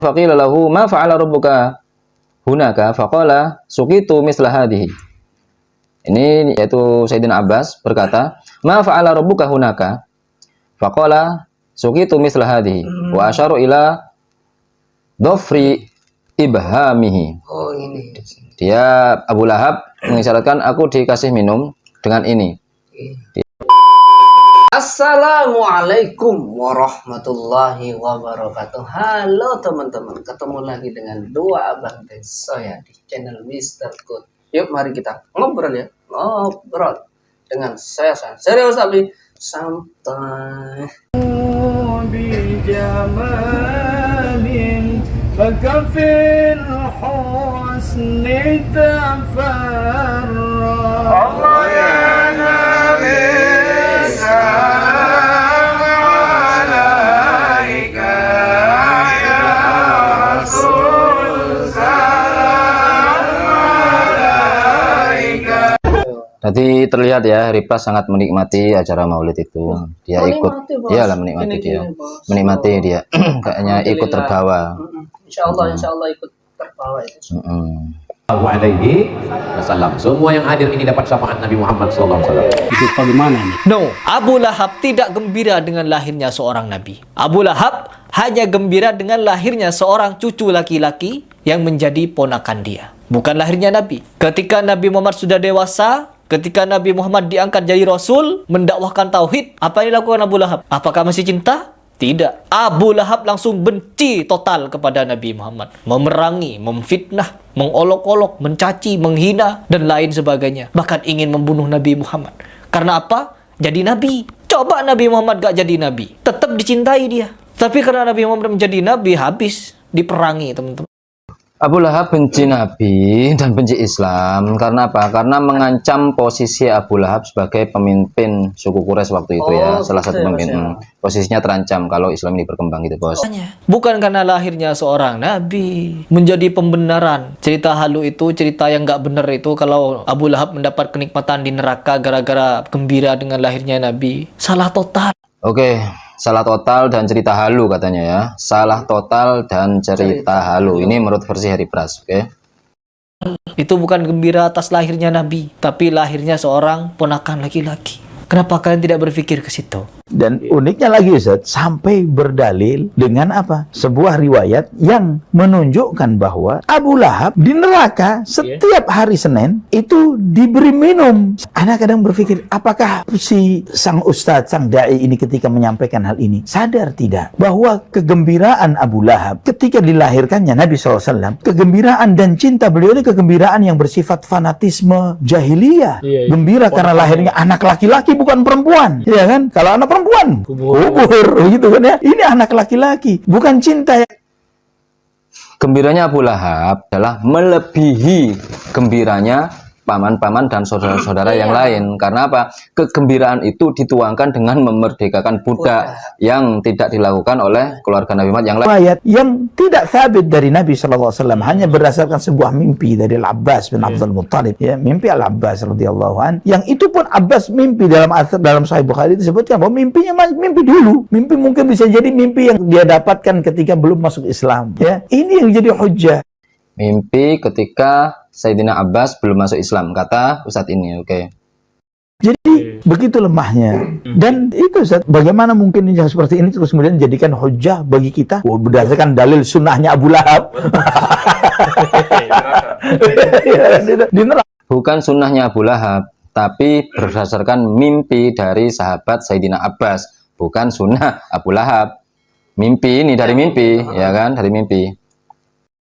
Faqila lahu ma fa'ala rabbuka hunaka faqala suqitu misla hadhihi. Ini yaitu Sayyidina Abbas berkata, ma fa'ala rabbuka hunaka faqala suqitu misla hadhihi wa asyaru ila dhafri ibhamihi. Oh, ini. Dia Abu Lahab mengisyaratkan aku dikasih minum dengan ini. Assalamualaikum warahmatullahi wabarakatuh. Halo teman-teman, ketemu lagi dengan dua abang dan saya di channel Mr. Good. Yuk mari kita ngobrol ya, ngobrol dengan saya serius tapi santai. Bijamalin fakafil husni tafarra. Allah ya Nabi. Jadi terlihat ya, Riplas sangat menikmati acara maulid itu. Dia ikut, iyalah menikmati dia, menikmati dia. Kayaknya ikut terbawa. Insya Allah ikut terbawa itu. Alaihi wasallam. Semua yang hadir ini dapat syafaat Nabi Muhammad SAW. Itu bagaimana nih? No, Abu Lahab tidak gembira dengan lahirnya seorang nabi. Abu Lahab hanya gembira dengan lahirnya seorang cucu laki-laki yang menjadi ponakan dia. Bukan lahirnya nabi. Ketika Nabi Muhammad sudah dewasa, ketika Nabi Muhammad diangkat jadi Rasul, mendakwahkan Tauhid, apa yang dilakukan Abu Lahab? Apakah masih cinta? Tidak. Abu Lahab langsung benci total kepada Nabi Muhammad. Memerangi, memfitnah, mengolok-olok, mencaci, menghina, dan lain sebagainya. Bahkan ingin membunuh Nabi Muhammad. Karena apa? Jadi Nabi. Coba Nabi Muhammad gak jadi Nabi. Tetap dicintai dia. Tapi karena Nabi Muhammad menjadi Nabi, habis diperangi teman-teman. Abu Lahab benci Nabi dan benci Islam. Karena apa? Karena mengancam posisi Abu Lahab sebagai pemimpin suku Quraisy waktu itu ya. Salah satu pemimpin. Posisinya terancam kalau Islam ini berkembang gitu, bos. Bukan karena lahirnya seorang Nabi menjadi pembenaran. Cerita halu itu, cerita yang gak benar itu, kalau Abu Lahab mendapat kenikmatan di neraka gara-gara gembira dengan lahirnya Nabi. Salah total. Oke. Salah total dan cerita halu katanya ya. Salah total dan cerita halu. Ini menurut versi Harry Pras, oke? Itu bukan gembira atas lahirnya Nabi, tapi lahirnya seorang ponakan laki-laki. Kenapa kalian tidak berpikir ke situ? Dan uniknya lagi Ustaz, sampai berdalil dengan apa? Sebuah riwayat yang menunjukkan bahwa Abu Lahab di neraka setiap hari Senin itu diberi minum. Ana kadang berpikir, apakah si sang ustadz, sang dai ini ketika menyampaikan hal ini sadar tidak bahwa kegembiraan Abu Lahab ketika dilahirkannya Nabi SAW, kegembiraan dan cinta beliau ini kegembiraan yang bersifat fanatisme jahiliyah. Gembira karena lahirnya anak laki-laki bukan perempuan, ya kan? Kalau anak perempuan kubur gitu kan ya. Ini anak laki-laki, bukan cinta. Gembiranya Abu Lahab adalah melebihi gembiranya paman-paman dan saudara-saudara yang lain. Karena apa? Kegembiraan itu dituangkan dengan memerdekakan budak yang tidak dilakukan oleh keluarga Nabi Muhammad yang lain. Ayat yang tidak sabit dari Nabi SAW, hanya berdasarkan sebuah mimpi dari Al-Abbas bin Abdul Muttalib, ya, mimpi Al-Abbas radhiyallahu an. Yang itu pun Abbas mimpi dalam Sahih Bukhari disebutkan bahwa mimpinya mimpi dulu. Mimpi mungkin bisa jadi mimpi yang dia dapatkan ketika belum masuk Islam. Ya, ini yang jadi hujjah. Mimpi ketika Sayyidina Abbas belum masuk Islam, kata Ustadz ini, oke. Jadi begitu lemahnya. Dan itu Ustaz, bagaimana mungkin yang seperti ini terus kemudian dijadikan hujjah bagi kita? Berdasarkan dalil sunnahnya Abu Lahab. Bukan sunnahnya Abu Lahab, tapi berdasarkan mimpi dari sahabat Sayyidina Abbas. Bukan sunnah Abu Lahab. Mimpi ini dari mimpi, ya kan? Dari mimpi.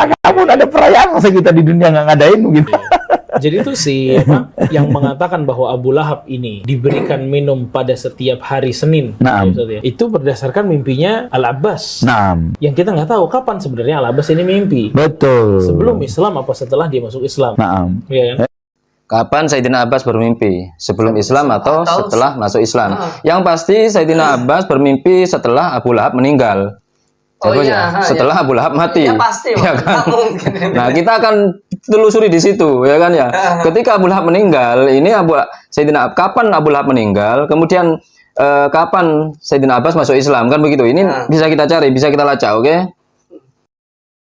Kamu ada perayaan masa kita di dunia nggak ngadain begitu. Jadi itu yang mengatakan bahwa Abu Lahab ini diberikan minum pada setiap hari Senin. Itu berdasarkan mimpinya Al-Abbas. Yang kita nggak tahu kapan sebenarnya Al-Abbas ini mimpi. Betul. Sebelum Islam apa setelah dia masuk Islam? Ya kan? Kapan Sayyidina Abbas bermimpi? Sebelum Islam atau setelah masuk Islam? Yang pasti Sayyidina Abbas bermimpi setelah Abu Lahab meninggal. Setelah Abu Lahab mati, ya pasti, ya kan? Nah, kita akan telusuri di situ, ya kan ya. Ketika Abu Lahab meninggal, ini Sayyidina kapan Abu Lahab meninggal, kemudian kapan Sayyidina Abbas masuk Islam, kan begitu. Ini bisa kita cari, bisa kita lacak, oke?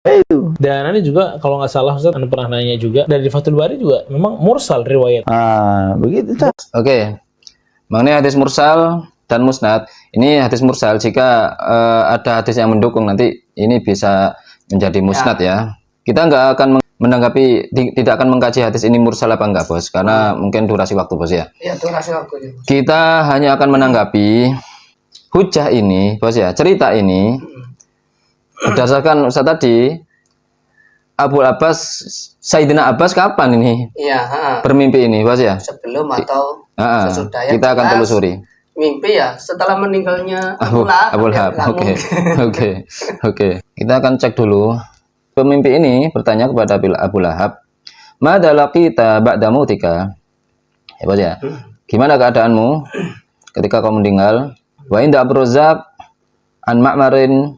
Dan ini juga kalau nggak salah Ustaz, Anda pernah nanya juga dari Fathul Bari juga memang mursal riwayat. Begitu. Oke. Mengenai hadis mursal dan musnad, ini hadis mursal jika ada hadis yang mendukung nanti ini bisa menjadi musnad ya. Kita nggak akan menanggapi, tidak akan mengkaji hadis ini mursal apa enggak, Bos, karena mungkin durasi waktu, Bos ya. Ya, durasi waktunya. Kita hanya akan menanggapi hujah ini, Bos ya, cerita ini berdasarkan Ustaz tadi, Abu Abbas, Sayyidina Abbas kapan ini Iya, bermimpi ini, Bos ya? sebelum atau sesudah. Kita akan telusuri. Mimpi ya setelah meninggalnya Abu Lahab. Oke. Kita akan cek dulu. Pemimpi ini bertanya kepada Abu Lahab, "Madza laqita ba'da mautika?" Ya, Bos ya. Gimana keadaanmu ketika kau meninggal? Wa inda Abu Razzaq an Ma'marin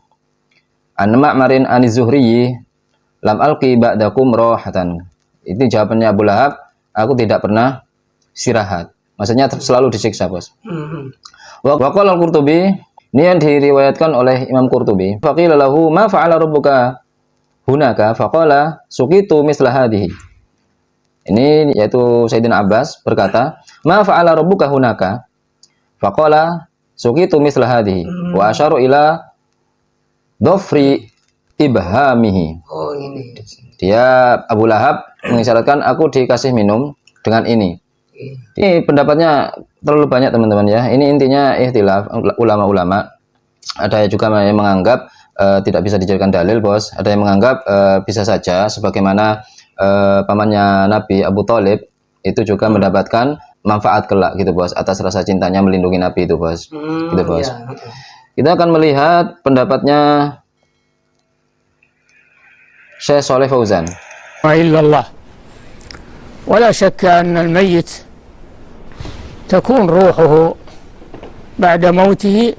an Zuhri lam alqi ba'dakum rohatan. Itu jawabannya Abu Lahab, aku tidak pernah istirahat. Maksudnya selalu disiksa, Bos. Wa qala al-Qurtubi, ini yang diriwayatkan oleh Imam Qurtubi. Faqila lahu ma fa'ala rabbuka hunaka faqala suqitu misla hadhihi. Ini yaitu Sayyidina Abbas berkata, "Ma fa'ala rabbuka hunaka?" Faqala suqitu misla hadhihi wa asyaru ila dhafri ibhamihi. Oh, ini. Dia Abu Lahab mengisyaratkan aku dikasih minum dengan ini. Ini pendapatnya terlalu banyak, teman-teman ya. Ini intinya ikhtilaf ulama-ulama. Ada juga yang menganggap tidak bisa dijadikan dalil, Bos. Ada yang menganggap bisa saja, sebagaimana pamannya Nabi Abu Thalib itu juga mendapatkan manfaat kelak gitu, Bos, atas rasa cintanya melindungi Nabi itu, Bos. Gitu, Bos. Ya. Kita akan melihat pendapatnya Syekh Shalih Fauzan. إلا الله ولا شك أن الميت تكون روحه بعد موته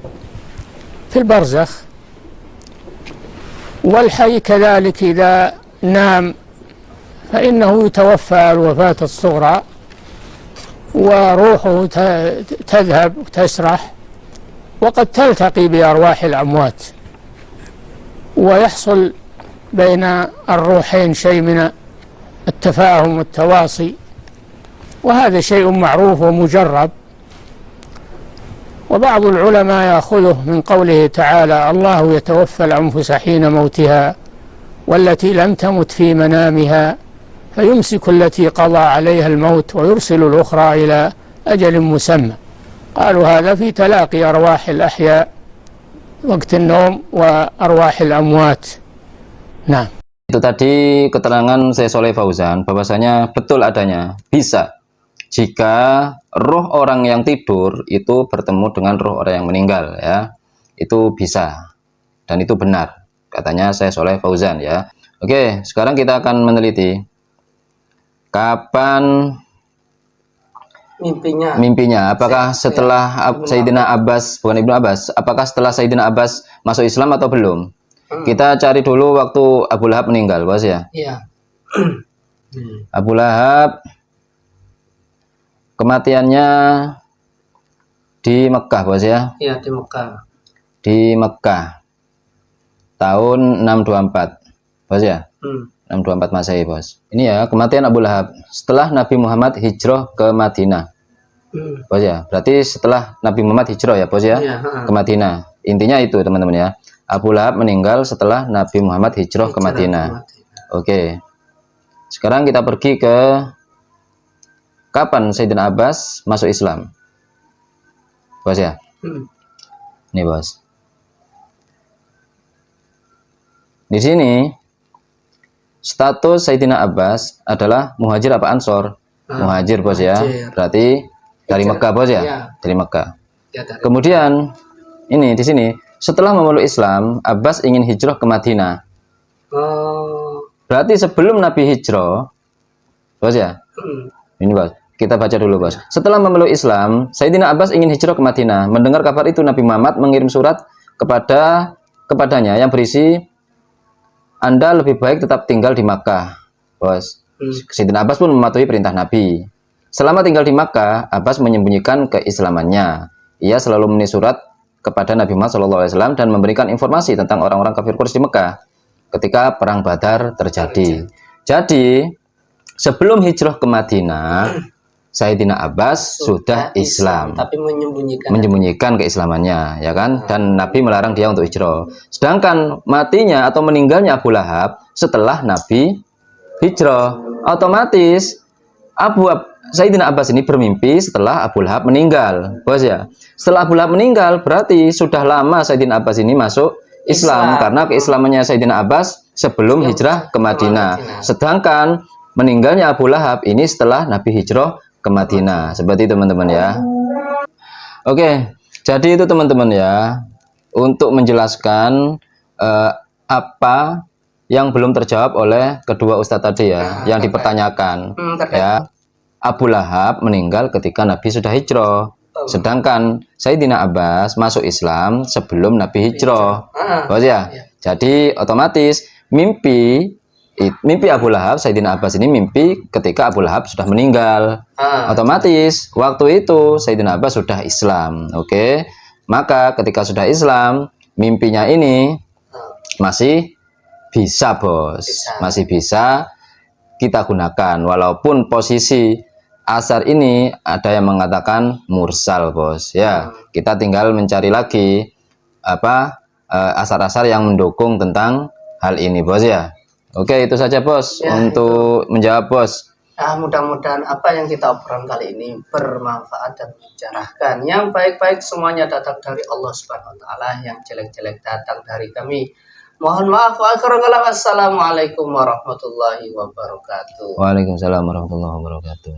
في البرزخ، والحي كذلك إذا نام فإنه يتوفى الوفاة الصغرى وروحه تذهب وتسرح، وقد تلتقي بأرواح الأموات ويحصل بين الروحين شيء من التفاهم والتواصي، وهذا شيء معروف ومجرب. وبعض العلماء يأخذه من قوله تعالى: الله يتوفى الأنفس حين موتها والتي لم تمت في منامها فيمسك التي قضى عليها الموت ويرسل الأخرى إلى أجل مسمى. قالوا هذا في تلاقي أرواح الأحياء وقت النوم وأرواح الأموات. Nah, itu tadi keterangan Syekh Shalih Fauzan bahwasanya betul adanya bisa jika roh orang yang tidur itu bertemu dengan roh orang yang meninggal ya. Itu bisa dan itu benar katanya Syekh Shalih Fauzan ya. Oke, sekarang kita akan meneliti kapan mimpinya. Apakah setelah Sayyidina Abbas, bukan Ibnu Abbas, apakah setelah Sayyidina Abbas masuk Islam atau belum? Kita cari dulu waktu Abu Lahab meninggal, Bos ya. Iya. Abu Lahab kematiannya di Mekah, Bos ya. Iya, di Mekah. Di Mekah. Tahun 624. Bos ya. 624 Masehi, Bos. Ini ya kematian Abu Lahab setelah Nabi Muhammad hijrah ke Madinah. Bos ya. Berarti setelah Nabi Muhammad hijrah ya, Bos ya. Ke Madinah. Intinya itu, teman-teman ya. Abu Lahab meninggal setelah Nabi Muhammad hijrah ke Madinah. Oke. Sekarang kita pergi ke kapan Sayyidina Abbas masuk Islam. Bos ya. Ini, Bos. Di sini status Sayyidina Abbas adalah muhajir apa ansor? Muhajir, Bos ya. Berarti dari Mekah, Bos ya. Dari Mekah. Kemudian ini di sini setelah memeluk Islam, Abbas ingin hijrah ke Madinah. Berarti sebelum Nabi hijrah, Bos ya. Ini, Bos. Kita baca dulu, Bos. Setelah memeluk Islam, Sayyidina Abbas ingin hijrah ke Madinah. Mendengar kabar itu, Nabi Muhammad mengirim surat kepadanya yang berisi, Anda lebih baik tetap tinggal di Makkah, Bos. Sayyidina Abbas pun mematuhi perintah Nabi. Selama tinggal di Makkah, Abbas menyembunyikan keislamannya. Ia selalu menulis surat kepada Nabi Muhammad SAW dan memberikan informasi tentang orang-orang kafir Quraisy di Mekah. ketika perang Badar terjadi. Jadi sebelum hijrah ke Madinah, Sayyidina Abbas sudah Islam, tapi menyembunyikan keislamannya, ya kan? Dan Nabi melarang dia untuk hijrah. Sedangkan matinya atau meninggalnya Abu Lahab setelah Nabi hijrah, otomatis Sayyidina Abbas ini bermimpi setelah Abu Lahab meninggal, bos ya. Setelah Abu Lahab meninggal, berarti sudah lama Sayyidina Abbas ini masuk Islam karena keislamannya Sayyidina Abbas sebelum hijrah ke Madinah. Sedangkan meninggalnya Abu Lahab ini setelah Nabi hijrah ke Madinah. Seperti itu teman-teman ya. Oke, jadi itu teman-teman ya, untuk menjelaskan apa yang belum terjawab oleh kedua ustadz tadi ya, yang dipertanyakan ya. Abu Lahab meninggal ketika Nabi sudah hijrah, sedangkan Sayyidina Abbas masuk Islam sebelum Nabi hijrah, bos ya. Jadi otomatis mimpi Abu Lahab, Sayyidina Abbas ini mimpi ketika Abu Lahab sudah meninggal. Otomatis waktu itu Sayyidina Abbas sudah Islam. Oke. Maka ketika sudah Islam, mimpinya ini masih bisa, bos. Masih bisa kita gunakan. Walaupun posisi asar ini ada yang mengatakan mursal, bos. Ya, kita tinggal mencari lagi asar-asar yang mendukung tentang hal ini, bos ya. Oke, itu saja, bos, ya, untuk menjawab, bos. Nah, mudah-mudahan apa yang kita obrolkan kali ini bermanfaat dan mencerahkan. Yang baik-baik semuanya datang dari Allah Subhanahu wa taala, yang jelek-jelek datang dari kami. Mohon maaf. Wassalamualaikum warahmatullahi wabarakatuh. Waalaikumsalam warahmatullahi wabarakatuh.